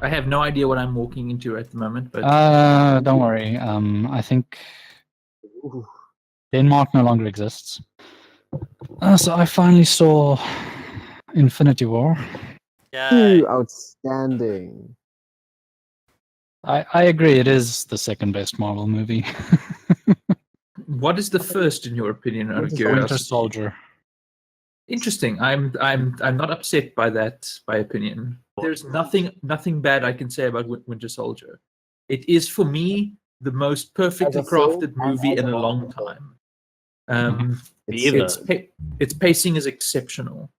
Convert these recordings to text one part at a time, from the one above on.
I have no idea what I'm walking into at the moment, but Don't worry. I think Denmark no longer exists. So I finally saw Infinity War. Yeah. Outstanding. I agree. It is the second best Marvel movie. what is the first in your opinion? Out of Winter curiosity? Winter Soldier. Interesting. I'm not upset by that opinion. There's nothing bad I can say about Winter Soldier. It is for me the most perfectly As a film, crafted movie as in a a long Marvel time. Its pacing is exceptional.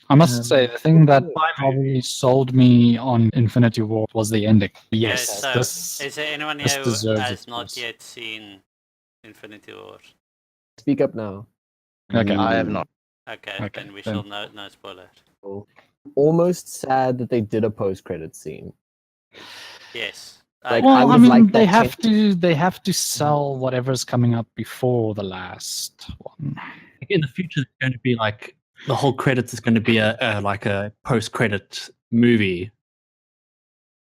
I must say, the thing that probably sold me on Infinity War was the ending. Yes, So, this is there anyone this here who deserves has its not place. yet seen Infinity War? Speak up now. Okay. I have not. Okay, Okay, then we then. shall no spoiler. Almost sad that they did a post-credit scene. Yes. Like, Well, I I, would've mean, liked they that have change. to sell whatever's coming up before the last one. In the future, it's going to be like the whole credits is going to be a post-credit movie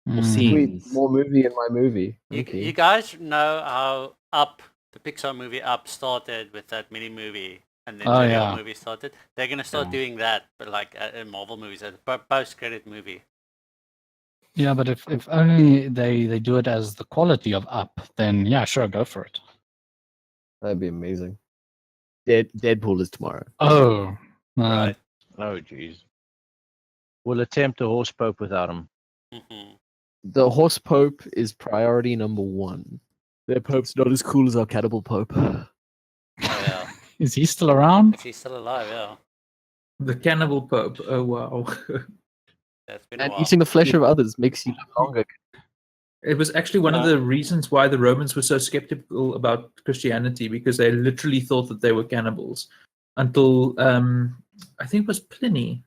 or Mm. scenes. Sweet, more movie in my movie. Okay. You guys know how Up, the Pixar movie Up, started with that mini movie, and then Oh, the yeah. real movie started. They're gonna start doing that, but like in Marvel movies, a post-credit movie. Yeah, but if only they do it as the quality of Up, then yeah, sure, go for it. That'd be amazing. Deadpool is tomorrow. Oh, Right. Oh, jeez. We'll attempt a horse pope without him. Mm-hmm. The horse pope is priority number 1. Their pope's not as cool as our cannibal pope. Oh yeah. is he still around? Is he still alive? Yeah. The Cannibal Pope. Oh wow. That's been a And while. eating the flesh of others makes you live longer. It was actually one of the reasons why the Romans were so skeptical about Christianity, because they literally thought that they were cannibals until I think it was Pliny.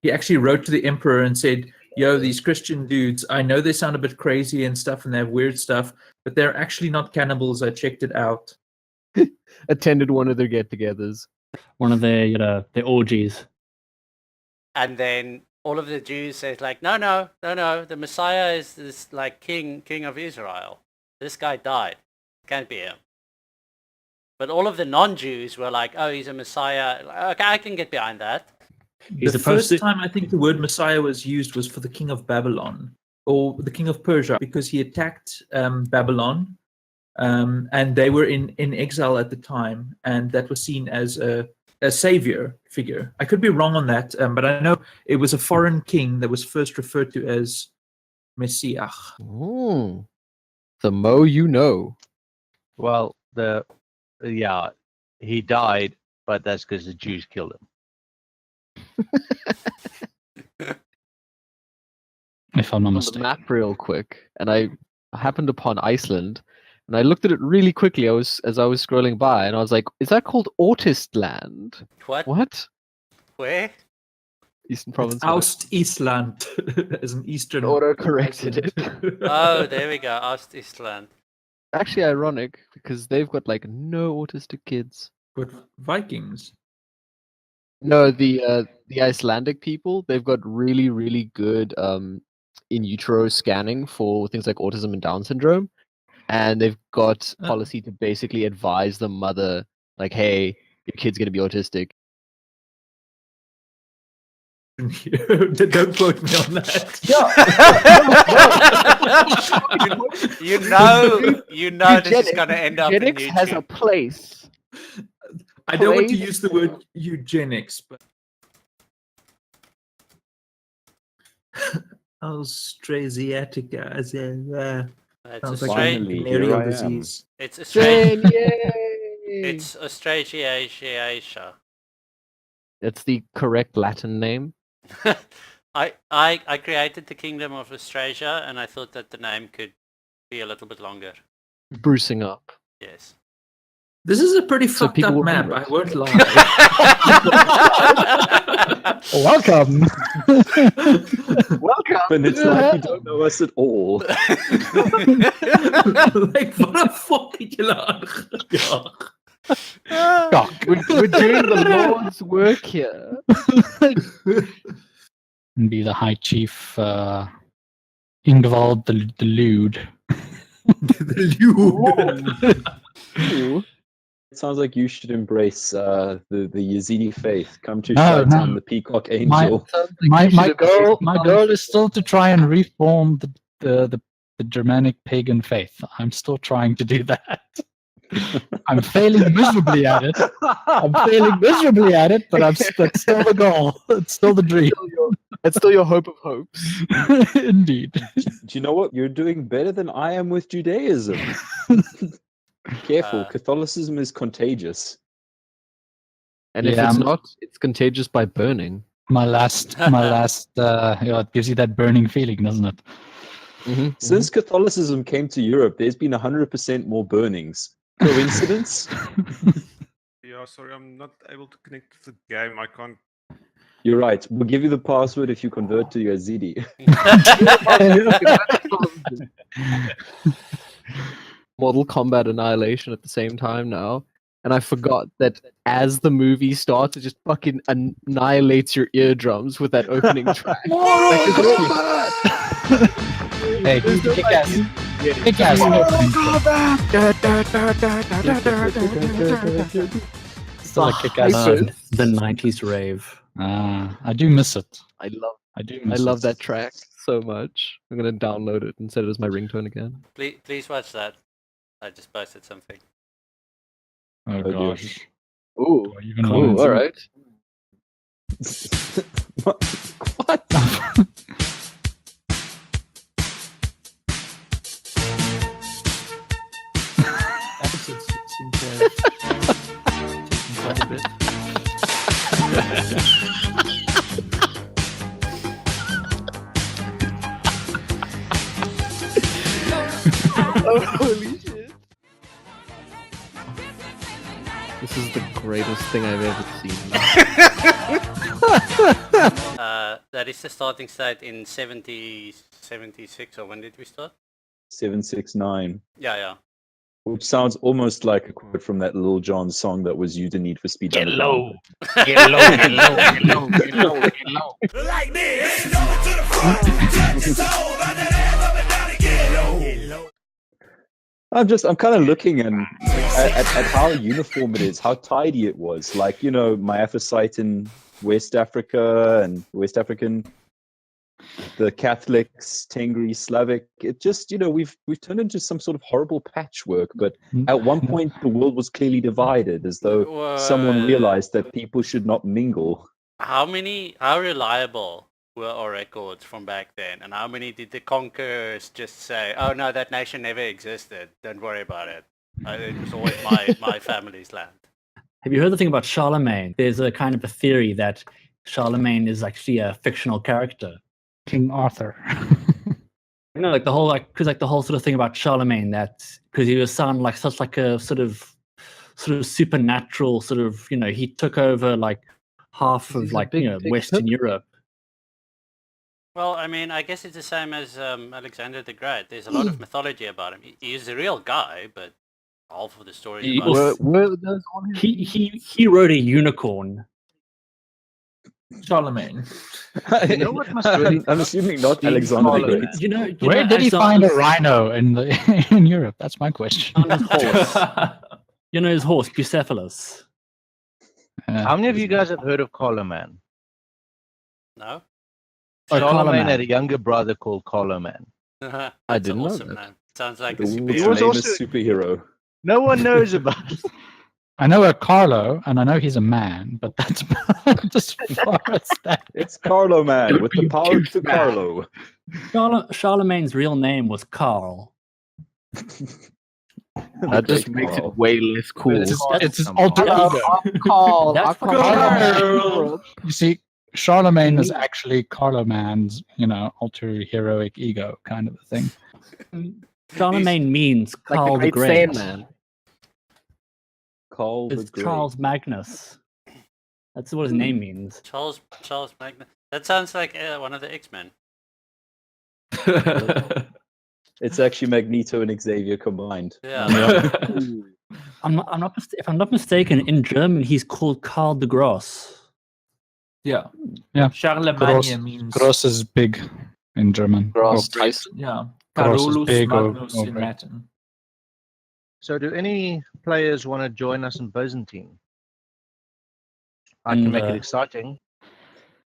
He actually wrote to the emperor and said, "Yo, these Christian dudes, I know they sound a bit crazy and stuff, and they have weird stuff, but they're actually not cannibals. I checked it out." Attended one of their get-togethers. One of their orgies. And then all of the Jews said like, no, the Messiah is this like king of Israel. This guy died. Can't be him. But all of the non-Jews were like, oh, he's a Messiah. Okay, I can get behind that. He's The supposed first to- time I think the word Messiah was used was for the king of Babylon or the king of Persia, because he attacked Babylon, and they were in exile at the time, and that was seen as a savior figure. I could be wrong on that, but I know it was a foreign king that was first referred to as Messiah. Ooh. The mo you know. Well, he died, but that's because the Jews killed him. If I'm not On the mistaken. map real quick, and I happened upon Iceland, and I looked at it really quickly. As I was scrolling by, and I was like, "Is that called Autist Land?" What? What? Where? Eastern Province. Oust-Island as an eastern. Auto corrected it. Oh, there we go. Oust-Island. Actually, ironic because they've got like no autistic kids. But Vikings. No, the Icelandic people, they've got really, really good in utero scanning for things like autism and Down syndrome, and they've got Oh. policy to basically advise the mother, like, "Hey, your kid's gonna be autistic." Don't quote me on that. you know this is going to end up in Eugenics has a YouTube. place. I don't want to Place. use the word eugenics, but Austrasiatica as It's sounds like a Finally, venereal here I am. disease. It's Australia. Jane, yay! It's Australasia. That's the correct Latin name. I created the Kingdom of Australia, and I thought that the name could be a little bit longer. Bruising up. Yes. This is a pretty So fucked people up will map. remember I won't lie. Welcome. Welcome. And it's like you don't know us at all. Like, what the fuck is you Shock. We're doing the Lord's work here. and be the High Chief Ingvald the Lewd. The lewd. Ooh. It sounds like you should embrace the Yazidi faith. Come to No, Shaitan, no. the peacock angel. My goal is still to try and reform the Germanic pagan faith. I'm still trying to do that. I'm failing miserably at it. But that's still the goal. It's still the dream. It's still your hope of hopes. Indeed. Do you know what? You're doing better than I am with Judaism. Careful, Catholicism is contagious. And if Yeah, it's not, it's contagious by burning. My last, it gives you that burning feeling, doesn't it? Mm-hmm. Since Catholicism came to Europe, there's been 100% more burnings. Coincidence? Yeah, sorry, I'm not able to connect to the game. I can't. You're right. We'll give you the password if you convert to Yazidi. Mortal Kombat Annihilation at the same time now. And I forgot that as the movie starts, it just fucking annihilates your eardrums with that opening track. Hey, kick-ass still a kick-ass. The 90s rave. I do miss it. I miss love it. that track so much. I'm gonna download it and set it as my ringtone again. Please watch that. I just posted something. Oh dear. gosh. Ooh, Do I even cool. want to- All right. What? Episodes seem to have taken quite a bit. Oh, holy shit! This is the greatest thing I've ever seen. That is the starting state in 76, or when did we start? 769. Yeah. Which sounds almost like a quote from that Lil Jon song that was used in Need for Speed. Get low. Like this. I'm kind of looking at how uniform it is, how tidy it was. Like, you know, Miaphysite in West Africa and West African, the Catholics, Tengri, Slavic. It just, you know, we've turned into some sort of horrible patchwork. But at one point, the world was clearly divided, as though someone realized that people should not mingle. How reliable were our records from back then? And how many did the conquerors just say, oh no, that nation never existed, don't worry about it. It was always my family's land. Have you heard the thing about Charlemagne? There's a kind of a theory that Charlemagne is actually a fictional character. King Arthur. You know, like the whole sort of thing about Charlemagne, that because he was sound like such like a sort of supernatural sort of, you know, he took over like half of like, you know, Western Europe. Well, I mean, I guess it's the same as Alexander the Great. There's a lot of mythology about him. He is a real guy, but half of the story He about was- He rode a unicorn. Charlemagne. You know what must really I'm assuming not Alexander the Great. You know, Where did he find a rhino in Europe? That's my question. on his horse? You know his horse, Bucephalus. How many of you guys have heard of Carloman? No? Oh, Carloman Carloman. had a younger brother called Carloman. That's didn't an know awesome that. name. Sounds like The a world's superhero. was famous also- superhero. No one knows about it. I know a Carlo, and I know he's a man, but that's about as far as that. It's Carlo Man with the You power cute to man. Carlo. Charlemagne's real name was Carl. That just makes it way less cool. It's his alter ego. Call. That's Carlo. You see, Charlemagne is actually Carloman's, you know, alter heroic ego kind of a thing. Charlemagne means Like Carl the the Great Great. Sandman. Carl the It's Great. Charles Magnus. That's what his name means. Charles Magnus. That sounds like one of the X-Men. It's actually Magneto and Xavier combined. Yeah. If I'm not mistaken, in German he's called Karl de Gross. Yeah. Yeah. Charlemagne means Gross is big in German. Gross great. Tyson. Yeah. Gross is Carolus big or Magnus in great. Latin. So, do any players want to join us in Byzantine? I can make it exciting.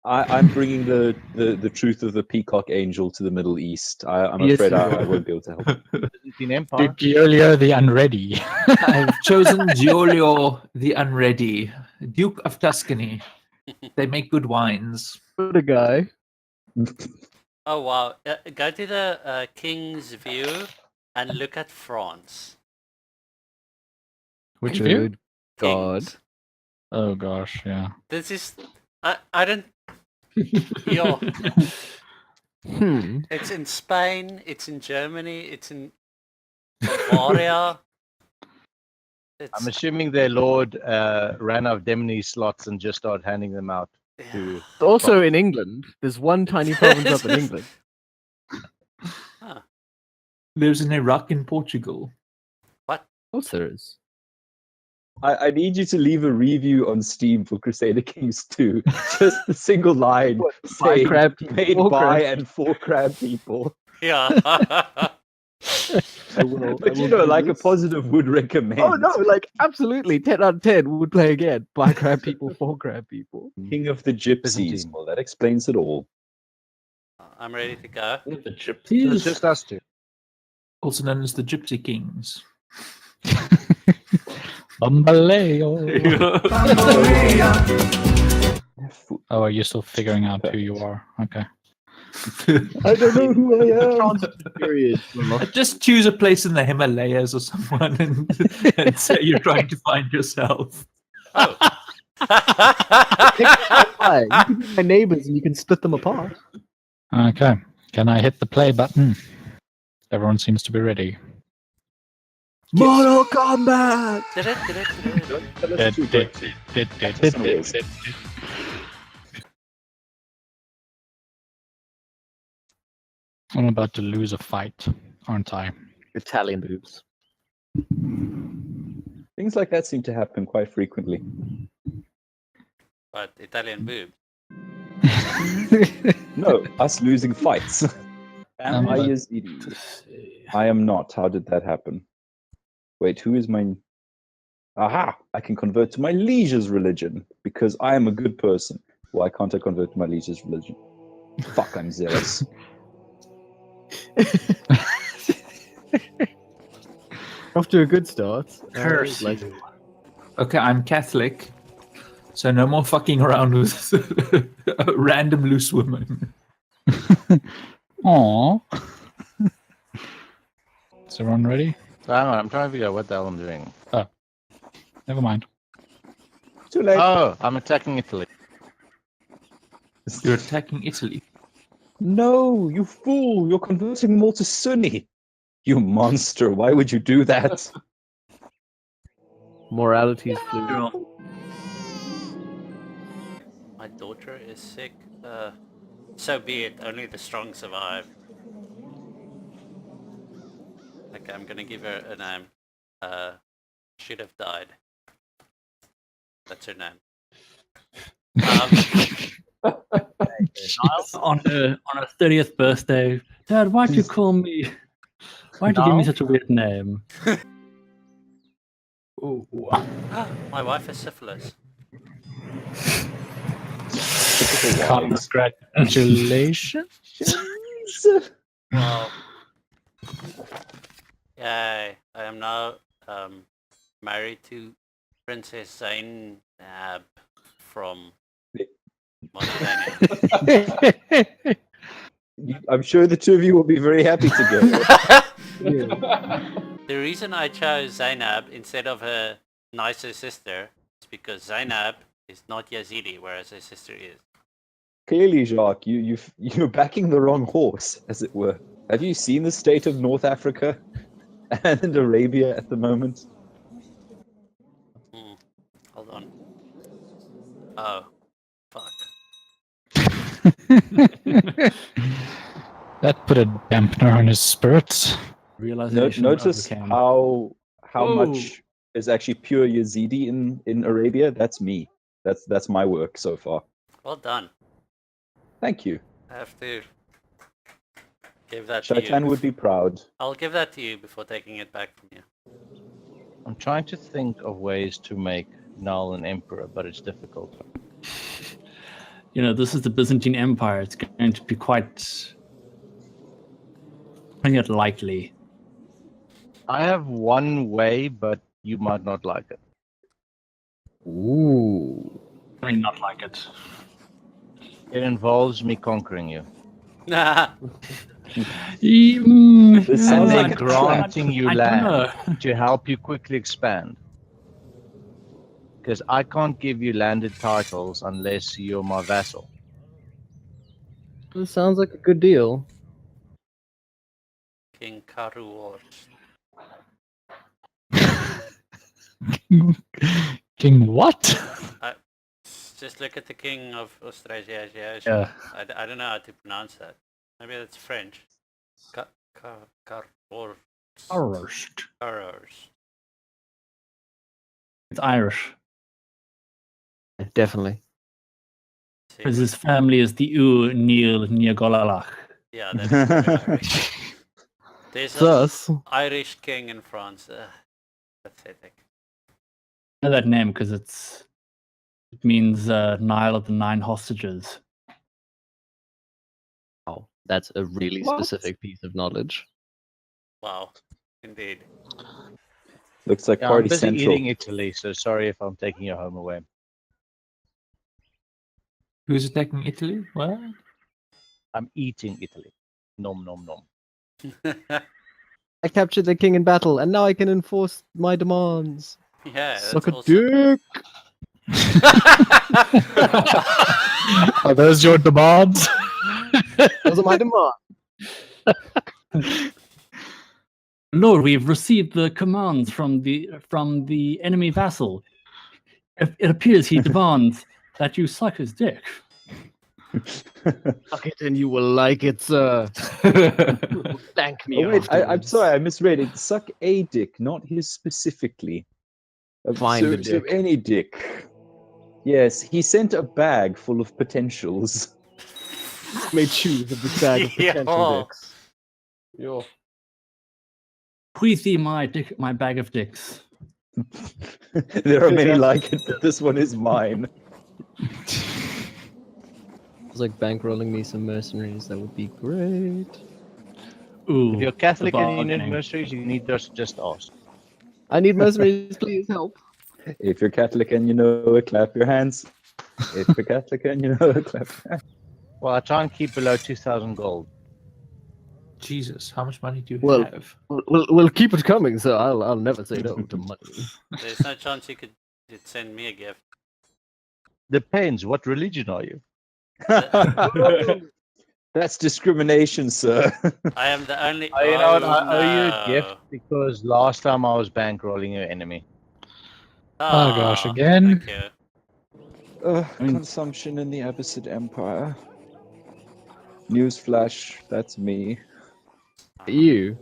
I'm bringing the truth of the peacock angel to the Middle East. I'm Yes, afraid you I are. won't be able to help. Byzantine Empire. Giulio the Unready. I've chosen Giulio the Unready, Duke of Tuscany. They make good wines. What a guy. Oh wow! Go to the King's view and look at France. Which view? Good God. Kings. Oh gosh, yeah. This is I don't. Yo, it's in Spain. It's in Germany. It's in Bavaria. I'm assuming their lord ran out of Demony slots and just started handing them out to. Also in England. There's one tiny province up in England. There's an Iraq in Portugal. Of course there is. I need you to leave a review on Steam for Crusader Kings 2. Just a single line saying crab made for by crab. and for crab people. Yeah. I will, But you know, like a positive would recommend. Oh no, like absolutely. 10 out of 10 would play again. By crab people, for crab people. King of the Gypsies. Byzantine. Well, that explains it all. I'm ready to go. The So it's gypsies. just us two. Also known as the Gypsy Kings. Bambaleo. Oh, are you still figuring out who you are? Okay. I don't know who I am. Transitive period. Just choose a place in the Himalayas or someone and say you're trying to find yourself. Oh. Hi, you can be my neighbors and you can split them apart. Okay. Can I hit the play button? Everyone seems to be ready. Mortal Kombat! I'm about to lose a fight, aren't I? Italian boobs. Things like that seem to happen quite frequently. But Italian boob. No, us losing fights. Am I but- Yazidi? I am not. How did that happen? Wait, who is my... Aha! I can convert to my liege's religion because I am a good person. Why can't I convert to my liege's religion? Fuck, I'm zealous. Off to a good start. Curse Like, you. Okay, I'm Catholic, so no more fucking around with random loose women. Aww. Is everyone ready? So hang on, I'm trying to figure out what the hell I'm doing. Never mind. Too late. Oh, I'm attacking Italy. You're attacking Italy. No, you fool! You're converting them all to Sunni. You monster! Why would you do that? morality's fluid. My daughter is sick. So be it. Only the strong survive. Okay, I'm gonna give her a name. Should have died. That's her name. on her 30th birthday, Dad, why'd you call me? Why'd you give me such a weird name? Oh, My wife has syphilis. Congratulations. Well, yay! I am now married to Princess Zainab from Mauritania. I'm sure the two of you will be very happy together. The reason I chose Zainab instead of her nicer sister is because Zainab is not Yazidi, whereas her sister is. Clearly, Jacques, you're backing the wrong horse, as it were. Have you seen the state of North Africa and Arabia at the moment? Hold on. Oh, fuck. That put a dampener on his spirits. Realization Notice overcame. how Oh. much is actually pure Yazidi in Arabia. That's me. That's my work so far. Well done. Thank you. I have to give that to Shaitan you. would be proud. I'll give that to you before taking it back from you. I'm trying to think of ways to make Null an emperor, but it's difficult. You know, this is the Byzantine Empire. It's going to be quite likely. I have one way, but you might not like it. Ooh. I mean, not like it. It involves me conquering you. This And sounds then like a granting you I don't land know. to help you quickly expand. Because I can't give you landed titles unless you're my vassal. This sounds like a good deal. King Karuor. King what? Just look at the king of Austrasia. Yeah. I don't know how to pronounce that. Maybe that's French. Karuor. It's Irish. Definitely. Because his family is the Neil Niagolalach. Yeah, that is probably Irish. There's an Thus, Irish king in France. Pathetic. I know that name because it means Nile of the Nine Hostages. oh, that's a really What? specific piece of knowledge. Wow, indeed. Looks like Yeah, I'm Party busy Central. eating Italy, so sorry if I'm taking your home away. Who's attacking Italy? What? I'm eating Italy. Nom nom nom. I captured the king in battle, and now I can enforce my demands. Yeah, that's Suck a also... dick! Are those your demands? Those are my demands. Lord, we've received the commands from the enemy vassal. It appears he demands that you suck his dick. Suck it and you will like it, sir. Thank me. Oh, wait, I'm afterwards. sorry, I misread it. Suck a dick, not his specifically. Find the So dick. any dick. Yes, he sent a bag full of potentials. May choose of this bag of potential Yeah. dicks. Yo. Queefy my bag of dicks. There are many like it, but this one is mine. It's like bankrolling me some mercenaries. That would be great. Ooh, If you're Catholic the and you need bargaining. mercenaries, you need just ask. I need mercenaries. Please help. If you're Catholic and you know it, clap your hands. If you're Catholic and you know it, clap your hands. Well, I try and keep below 2,000 gold. Jesus, how much money do you Well- have? We'll keep it coming, so I'll never say no to money. There's no chance you could send me a gift. Depends. What religion are you? That's discrimination, sir. I am the only... You know what? I owe you a no. gift because last time I was bankrolling your enemy. Oh, gosh, Ah, again? Thank you. Consumption in the Abbasid Empire. Newsflash, that's me. You.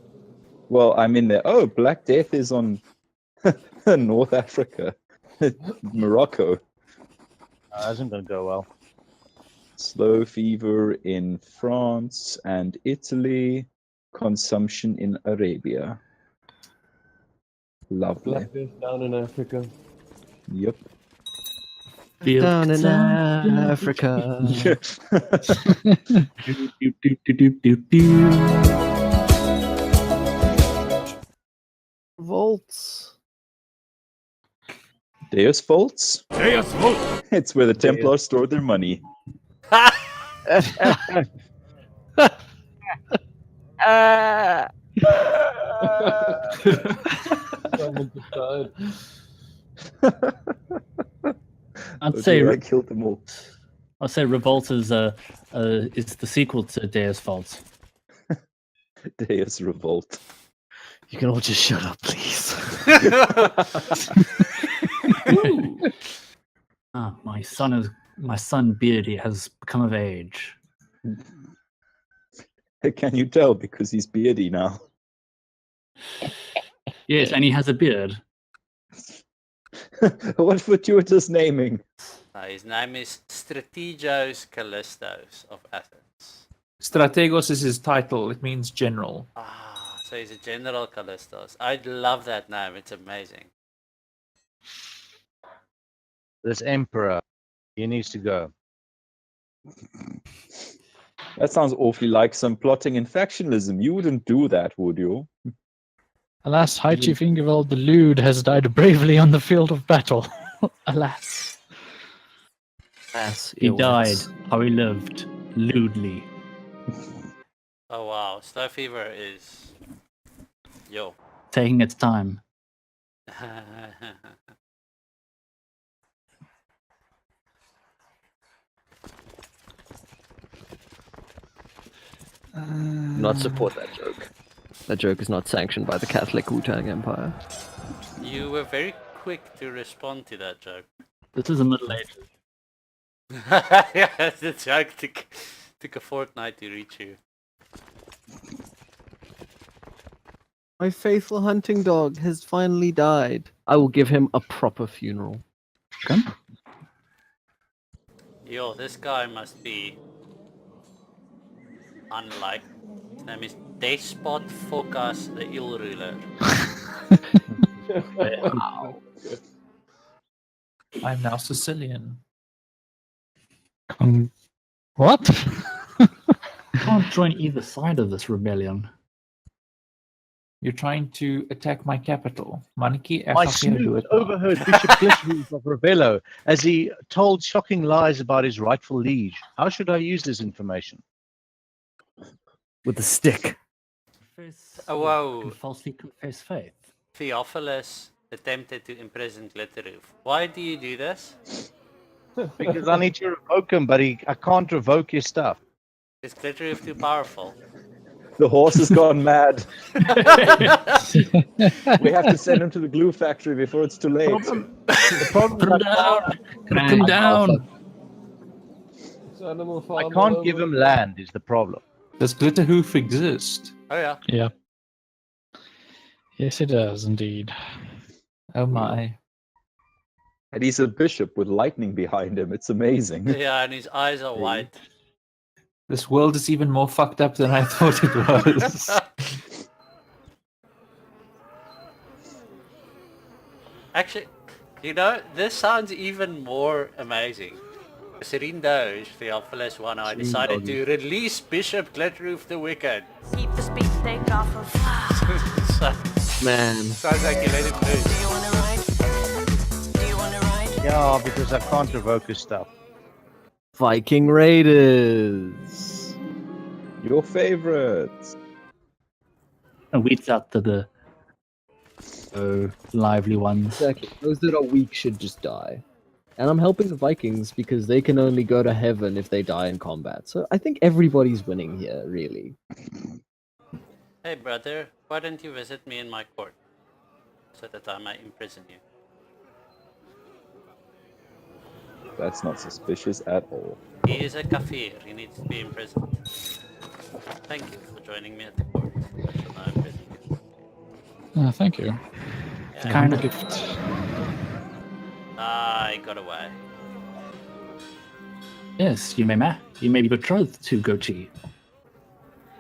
Well, I'm in there. Oh, Black Death is on North Africa. Morocco. That isn't going to go well. Slow fever in France and Italy. Consumption in Arabia. Lovely. down in Africa. Yep. Feel Down in something. Africa. Do, do, do, do, do, do. Volts. Deus Volts? Deus Vult! It's where the Templars store their money. I'd Oh say dear, I killed them all. I'd say Revolt is it's the sequel to Deus Vult. Deus Revolt. You can all just shut up, please. Ah, my son Beardy has become of age. Can you tell? Because he's beardy now. Yes, and he has a beard. What fortuitous naming. His name is Strategos Callistos of Athens. Strategos is his title. It means general. Ah, so he's a General Callistos. I love that name. It's amazing. This emperor, he needs to go. That sounds awfully like some plotting and factionalism. You wouldn't do that, would you? Alas, High Chief Ingevald the Lewd has died bravely on the field of battle. Alas. Yes, He died how he lived, lewdly. Oh wow, Snow Fever is... Yo. Taking its time. Not support that joke. That joke is not sanctioned by the Catholic Wu-Tang Empire. You were very quick to respond to that joke. This is the Middle Ages. Yeah, the joke took a fortnight to reach you. My faithful hunting dog has finally died. I will give him a proper funeral. Yo, this guy must be unlike. His name is Despot Focus the Ill Ruler. Wow. I'm now Sicilian. What? Can't join either side of this rebellion. You're trying to attack my capital. Maniki My snoot overheard Bishop Glitterhoof of Ravello as he told shocking lies about his rightful liege. How should I use this information? With a stick. Oh, whoa. Can falsely confess faith. Theophilus attempted to imprison Glitterhoof. Why do you do this? Because I need to revoke him, but I can't revoke his stuff. Is Glitterhoof too powerful? The horse has gone mad. We have to send him to the glue factory before it's too late. The problem Put him down! Put him down! I can't give him land is the problem. Does Glitterhoof exist? Oh yeah. Yeah. Yes, it does indeed. Oh my. And he's a bishop with lightning behind him. It's amazing. Yeah, and his eyes are white. This world is even more fucked up than I thought it was. Actually, you know, this sounds even more amazing. Serene Doge, Theophilus One Eye, decided to release Bishop Glitterhoof the Wicked. Keep the speed take off of. Man. Sounds like you let him loose. Do you wanna ride? Do you wanna ride? Yeah, because I can't revoke his stuff. Viking Raiders. Your favorites. And weeds out to the lively ones. Exactly. Those that are weak should just die. And I'm helping the Vikings because they can only go to heaven if they die in combat. So I think everybody's winning here, really. Hey brother, why don't you visit me in my court? So that I might imprison you. That's not suspicious at all. He is a kafir, he needs to be imprisoned. Thank you for joining me at the court. I shall now imprison you. Thank you. Yeah. Kind of gift. Ah, he got away. Yes, you may be betrothed to Gochi.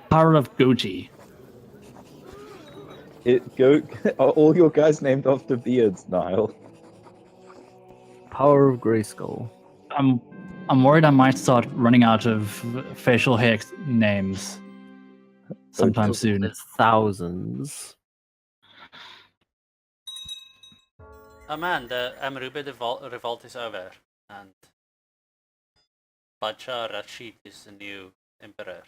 Power of Gochi. Are all your guys named after beards, Niall? Power of Grayskull. I'm worried I might start running out of facial hair names sometime soon. There's thousands. Oh man, the Amruba revolt is over, and Bacha Rashid is the new emperor.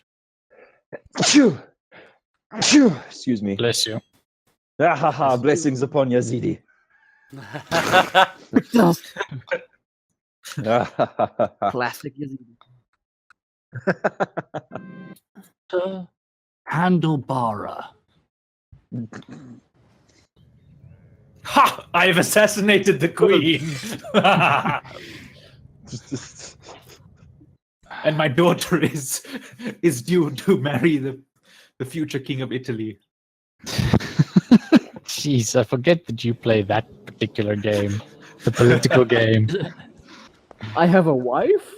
Phew! Phew! Excuse me. Bless you. Blessings upon Yazidi. Classic Yazidi. Handlebara. Ha! I've assassinated the queen! And my daughter is due to marry the future king of Italy. Jeez, I forget that you play that particular game. The political game. I have a wife?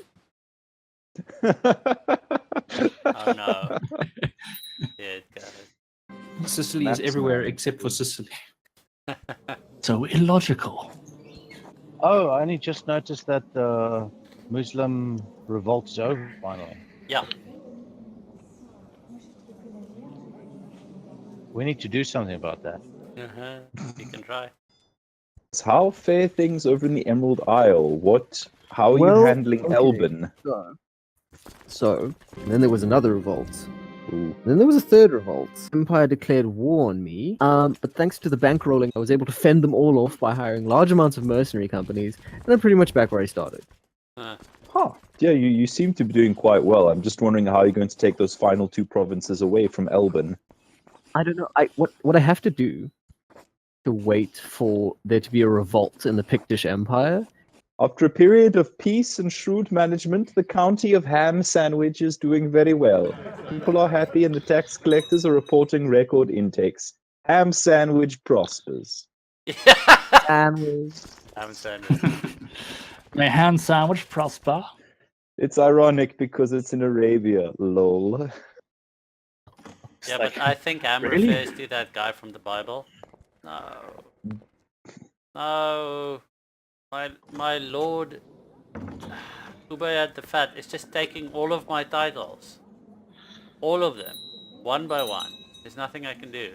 Oh no. Here it goes. Sicily is Maps everywhere now. except for Sicily. So illogical. Oh, I only just noticed that the Muslim revolt is over finally. Yeah. We need to do something about that. Uh-huh. You can try. How fare things over in the Emerald Isle? How are you Well, handling okay. Elbin? So, and then there was another revolt. Ooh. Then there was a third revolt. Empire declared war on me, but thanks to the bankrolling, I was able to fend them all off by hiring large amounts of mercenary companies, and I'm pretty much back where I started. Huh. Yeah, you seem to be doing quite well. I'm just wondering how you're going to take those final 2 provinces away from Elbin. I don't know. What I have to do to wait for there to be a revolt in the Pictish Empire. After a period of peace and shrewd management, the county of Ham Sandwich is doing very well. People are happy and the tax collectors are reporting record intakes. Ham Sandwich prospers. Sandwich. Haven't said it. May hand sandwich prosper. It's ironic because it's in Arabia, lol. Yeah, but I think Am really? refers to that guy from the Bible. No. No. My lord Ubayyad the Fat is just taking all of my titles. All of them. One by one. There's nothing I can do.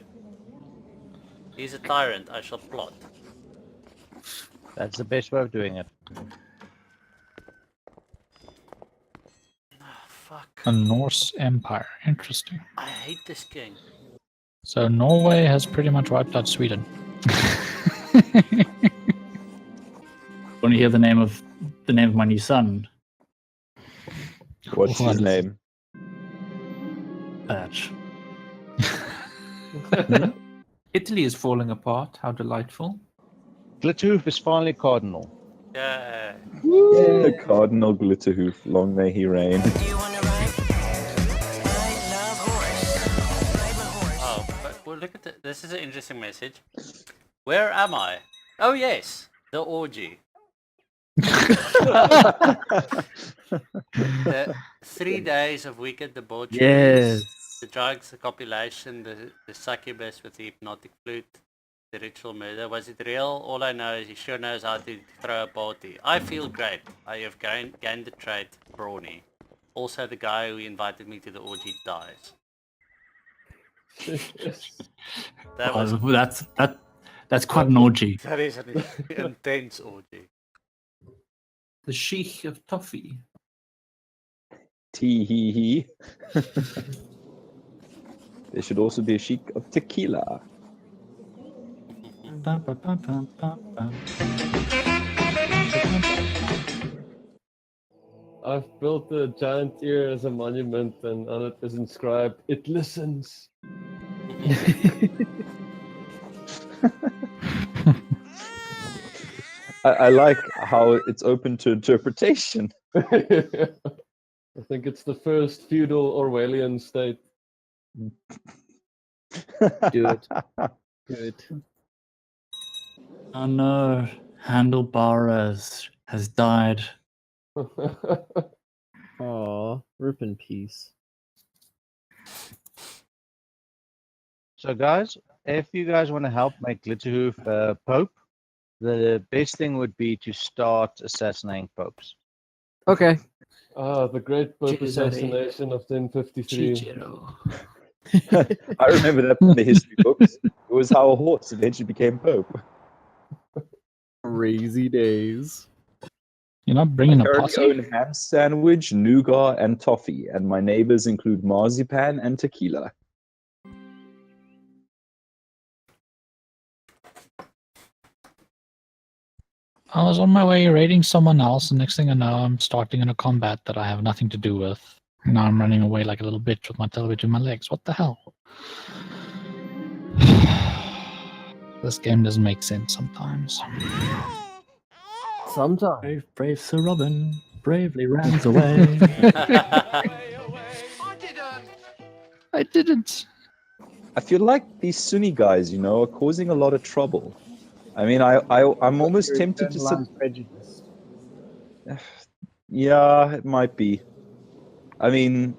He's a tyrant, I shall plot. That's the best way of doing it. Oh, fuck. A Norse empire. Interesting. I hate this king. So Norway has pretty much wiped out Sweden. Want to hear the name of my new son? What's What his is- name? Patch. Italy is falling apart. How delightful. Glitterhoof is finally cardinal. Yeah. Cardinal Glitterhoof, long may he reign. Do you wanna ride? I love horse. Ride my horse. Oh, but well, look at this is an interesting message. Where am I? Oh yes, the orgy. The 3 days of wicked debauchery. Yes. The drugs, the copulation, the succubus with the hypnotic flute, the ritual murder. Was it real? All I know is he sure knows how to throw a party. I feel great. I have gained the trait brawny. Also, the guy who invited me to the orgy dies. That was That's quite an orgy. that is an intense orgy. The Sheikh of Toffee. Tee-hee-hee. There should also be a sheik of tequila. Bum, bum, bum, bum, bum, bum. I've built a giant ear as a monument, and on it is inscribed, "It listens." I like how it's open to interpretation. I think it's the first feudal Orwellian state. Do it. Good. Oh no, Handlebar has died. Aw, rip in peace. So guys, if you guys want to help make Glitterhoof Pope, the best thing would be to start assassinating popes. Okay. The Great Pope Cesare. assassination of 1053. Cicero. I remember that from the history books. It was how a horse eventually became pope. Crazy days. You're not bringing I a currently posse? own ham sandwich, nougat, and toffee, and my neighbors include marzipan and tequila. I was on my way raiding someone else, and next thing I know, I'm starting in a combat that I have nothing to do with. Now I'm running away like a little bitch with my tail between my legs. What the hell? This game doesn't make sense sometimes. Sometimes. Brave Sir Robin bravely runs away. I didn't. I feel like these Sunni guys, are causing a lot of trouble. I mean, I'm almost tempted to sit. Yeah, it might be. I mean,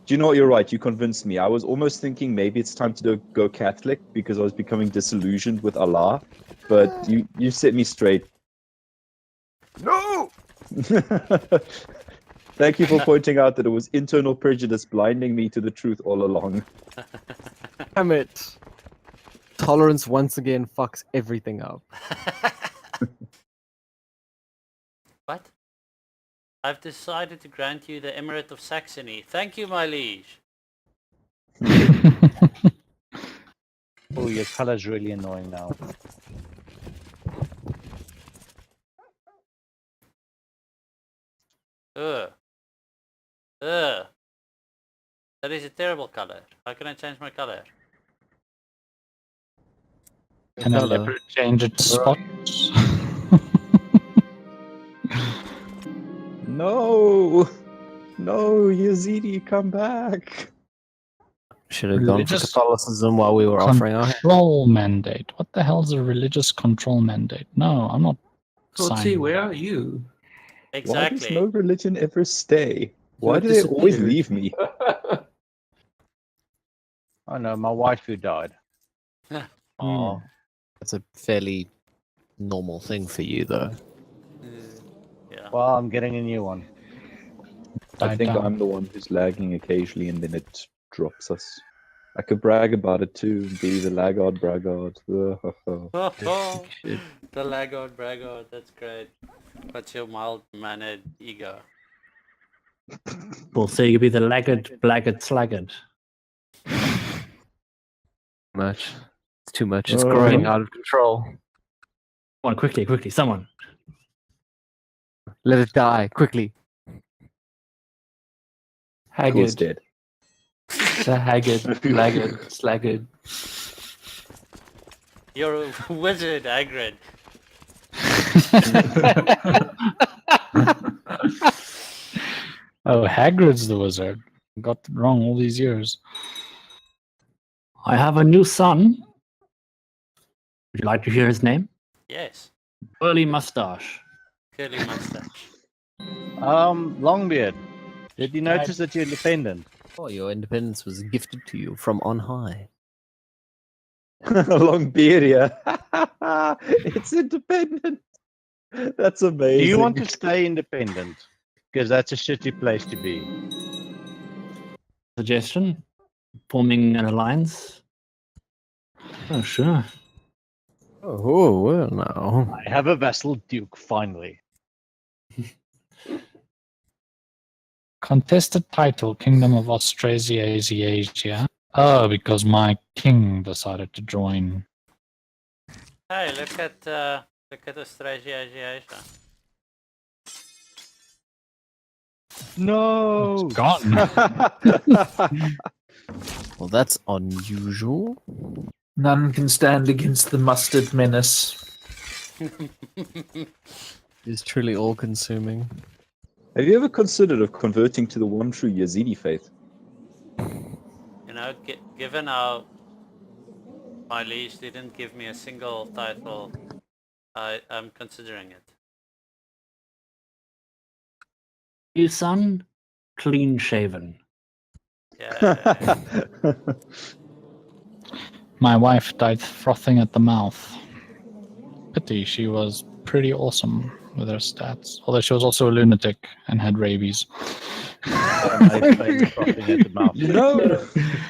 do you know what? You're right. You convinced me. I was almost thinking maybe it's time to go Catholic because I was becoming disillusioned with Allah. But you set me straight. No! Thank you for pointing out that it was internal prejudice blinding me to the truth all along. Damn it. Tolerance once again fucks everything up. What? I've decided to grant you the Emirate of Saxony. Thank you, my liege. Oh, your color's really annoying now. Ugh. Ugh. That is a terrible color. How can I change my color? Can a Colour. leopard change its spots? No! No, Yazidi, come back! Should have gone for Religious Catholicism while we were offering our hand. Control mandate. What the hell is a religious control mandate? No, I'm not Tootsie, signing. where are you? Why does Exactly. no religion ever stay? Why It do they always disappeared. leave me? Oh no, my waifu died. Oh, that's a fairly normal thing for you, though. Yeah. Well, I'm getting a new one. I Died think down. I'm the one who's lagging occasionally and then it drops us. I could brag about it too, be the laggard braggart. The laggard braggart, that's great. What's your mild-mannered ego? Well, so you could be the laggard, blaggard, slaggard. Much. It's too much. It's Oh. growing out of control. Come on, quickly, someone. Let it die, quickly. Cool's Haggard. dead. The haggard, laggard, slaggard. You're a wizard, Hagrid. Oh, Hagrid's the wizard. Got it wrong all these years. I have a new son. Would you like to hear his name? Yes. Curly mustache. Curly mustache. Longbeard, did you notice that you're independent? Oh, your independence was gifted to you from on high. Long beard, yeah. It's independent. That's amazing. Do you want to stay independent? Because that's a shitty place to be. Suggestion? Forming an alliance? Oh, sure. Oh, well, now. I have a vassal duke, finally. Contested title, Kingdom of Australasia. Oh, because my king decided to join. Hey, look at Australia. No! It's gone. Well, that's unusual. None can stand against the mustard menace. It's truly all-consuming. Have you ever considered of converting to the one true Yazidi faith? You know, given how my liege didn't give me a single title, I'm considering it. Your son, clean shaven. Yeah. My wife died frothing at the mouth. Pity, she was pretty awesome with her stats. Although she was also a lunatic and had rabies. You know,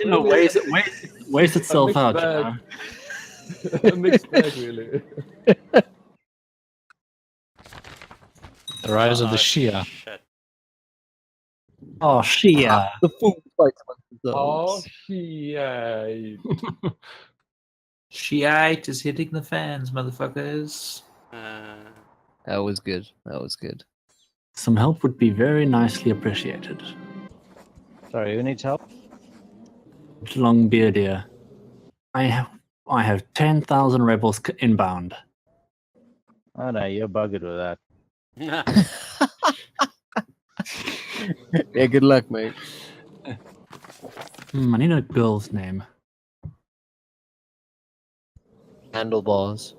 You know, weighs itself out. mixed You bag. know? A mixed bag, really. The rise of the Oh, Shia. Shit. Oh, Shia. The fool fights amongst Oh, themselves. shit. Shiite is hitting the fans, motherfuckers. That was good. That was good. Some help would be very nicely appreciated. Sorry, who needs help? Long beard here. I have 10,000 rebels inbound. Oh no, you're buggered with that. Yeah, good luck, mate. I need a girl's name. Handlebars.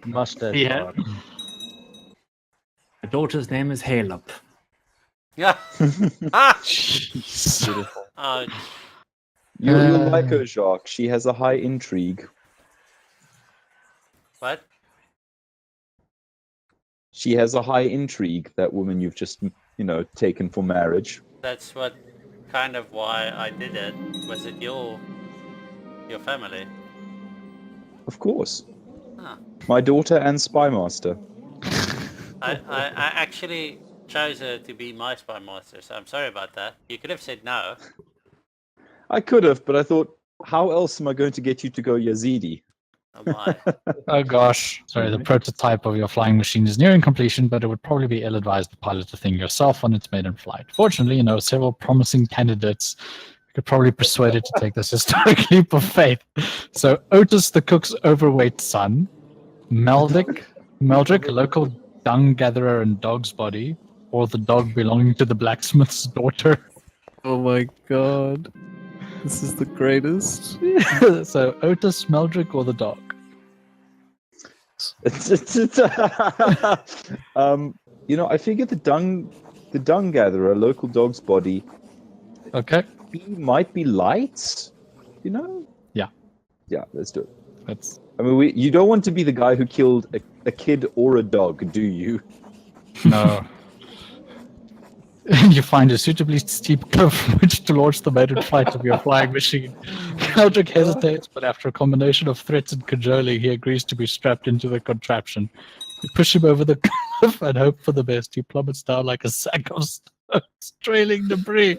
Mustache. Yeah. Lord. My daughter's name is Halep. Yeah. Ah! Beautiful. Oh, You'll like her, Jacques. She has a high intrigue. what? She has a high intrigue, that woman you've just, taken for marriage. That's what kind of why I did it. Was it your family? Of course. Huh. My daughter and spy master. I actually chose her to be my spy master, so I'm sorry about that. You could have said no. I could have, but I thought, how else am I going to get you to go Yazidi? Oh my. Oh gosh, sorry, the prototype of your flying machine is nearing completion, but it would probably be ill-advised to pilot the thing yourself when it's made in flight. Fortunately, you know several promising candidates. You could probably persuade it to take this historic leap of faith. So Otis, the cook's overweight son, Meldrick, a local dung gatherer and dog's body, or the dog belonging to the blacksmith's daughter. Oh my god. This is the greatest. So Otis, Meldrick, or the dog? I figured the dung gatherer, a local dog's body, Okay. he might be light. Yeah. Yeah, let's do it. That's I mean, you don't want to be the guy who killed a kid or a dog, do you? no. You find a suitably steep cliff from which to launch the maiden flight of your flying machine. Meldrick hesitates, but after a combination of threats and cajoling, he agrees to be strapped into the contraption. You push him over the cliff and hope for the best. He plummets down like a sack of stones, trailing debris.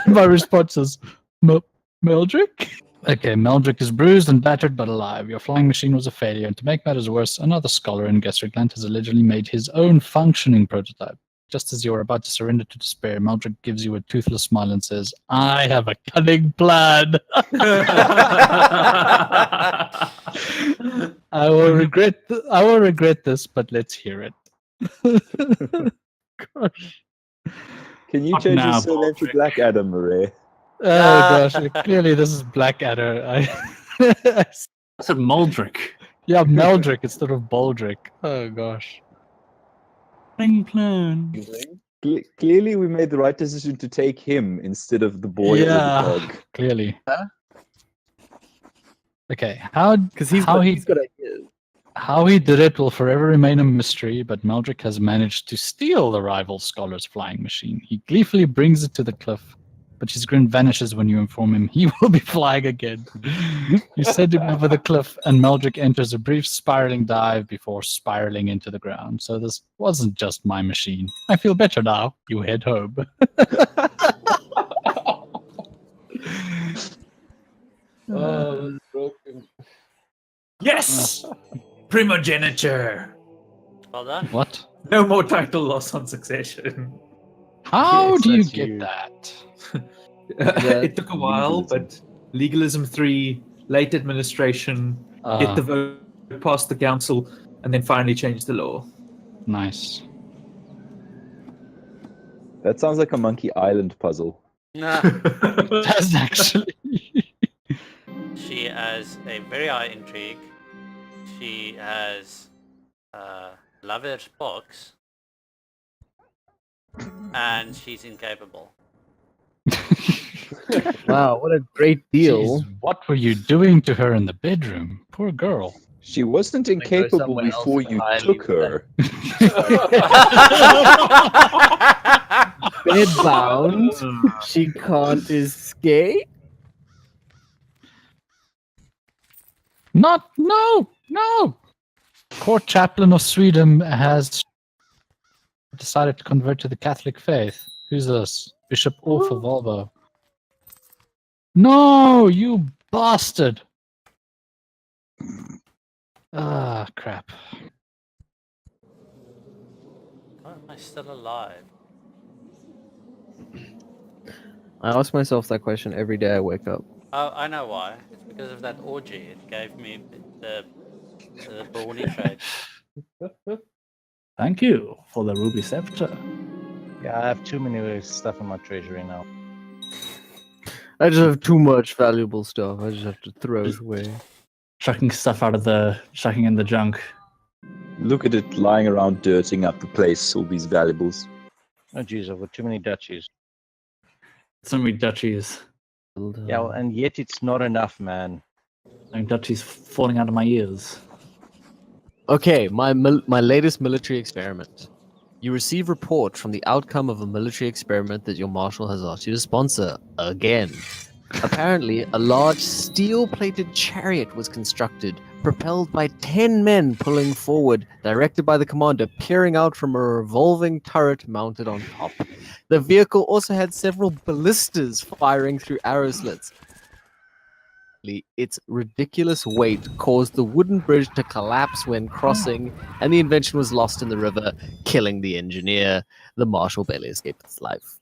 My response is, Meldrick? Okay, Meldrick is bruised and battered but alive. Your flying machine was a failure, and to make matters worse, another scholar in Gessergland has allegedly made his own functioning prototype. Just as you are about to surrender to despair, Meldrick gives you a toothless smile and says, I have a cunning plan. I will regret this, but let's hear it. Gosh. Can you Not change now, your surname to Baldrick. Blackadder, Marie? Oh gosh, clearly this is Blackadder. I said Muldrick. Yeah, Meldrick instead of Baldrick. Oh gosh. Plan. Clearly, we made the right decision to take him instead of the boy or Yeah. the dog. Clearly. Huh? Okay, how Because he's got ideas. How he did it will forever remain a mystery, but Meldrick has managed to steal the rival scholar's flying machine. He gleefully brings it to the cliff, but his grin vanishes when you inform him he will be flying again. You send him over the cliff, and Meldrick enters a brief spiraling dive before spiraling into the ground. So this wasn't just my machine. I feel better now. You head home. Oh, that's broken. Yes! Primogeniture! Well done. What? No more title loss on succession. How Yes, do you that's get huge. that? It took a while, but Legalism 3, late administration, get the vote past the council, and then finally change the law. Nice. That sounds like a Monkey Island puzzle. Nah. That's actually. She has a very high intrigue. She has lover's box. And she's incapable. Wow, what a great deal. Jeez, what were you doing to her in the bedroom? Poor girl. She wasn't go incapable somewhere else before you entirely took with her. Bedbound. She can't escape. No. Court chaplain of Sweden has decided to convert to the Catholic faith. Who's this? Bishop Ulf of Volvo. No, you bastard! Ah, crap. Why am I still alive? I ask myself that question every day I wake up. Oh, I know why. It's because of that orgy. It gave me the brawny trait. Thank you for the ruby scepter. Yeah, I have too many stuff in my treasury now. I just have too much valuable stuff. I just have to throw it away. Chucking stuff out of chucking in the junk. Look at it lying around, dirting up the place, all these valuables. Oh, jeez, I've got too many duchies. So many duchies. Yeah, well, and yet it's not enough, man. Like duchies falling out of my ears. Okay, my latest military experiment. You receive report from the outcome of a military experiment that your marshal has asked you to sponsor again. Apparently, a large steel-plated chariot was constructed, propelled by 10 men pulling forward, directed by the commander, peering out from a revolving turret mounted on top. The vehicle also had several ballistas firing through arrow slits. Its ridiculous weight caused the wooden bridge to collapse when crossing, and the invention was lost in the river, killing the engineer. The marshal barely escaped his life.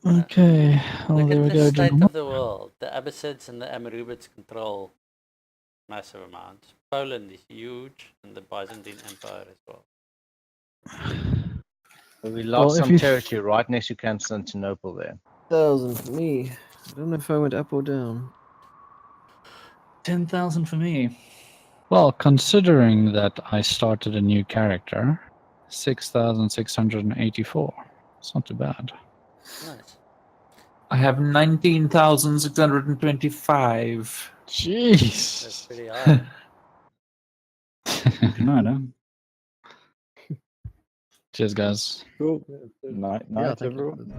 Okay, well, Look there at we the go, state gentlemen. of the world. The Abbasids and the Amorubids control massive amounts. Poland is huge, and the Byzantine Empire as well. We Well, lost if some you- territory right next to Constantinople there. 1,000 for me. I don't know if I went up or down. 10,000 for me. Well, considering that I started a new character, 6,684. It's not too bad. Nice. I have 19,625. That's Jeez. pretty high. No, no. Cheers, guys. Cool. Night, Yeah, night thank you. everyone.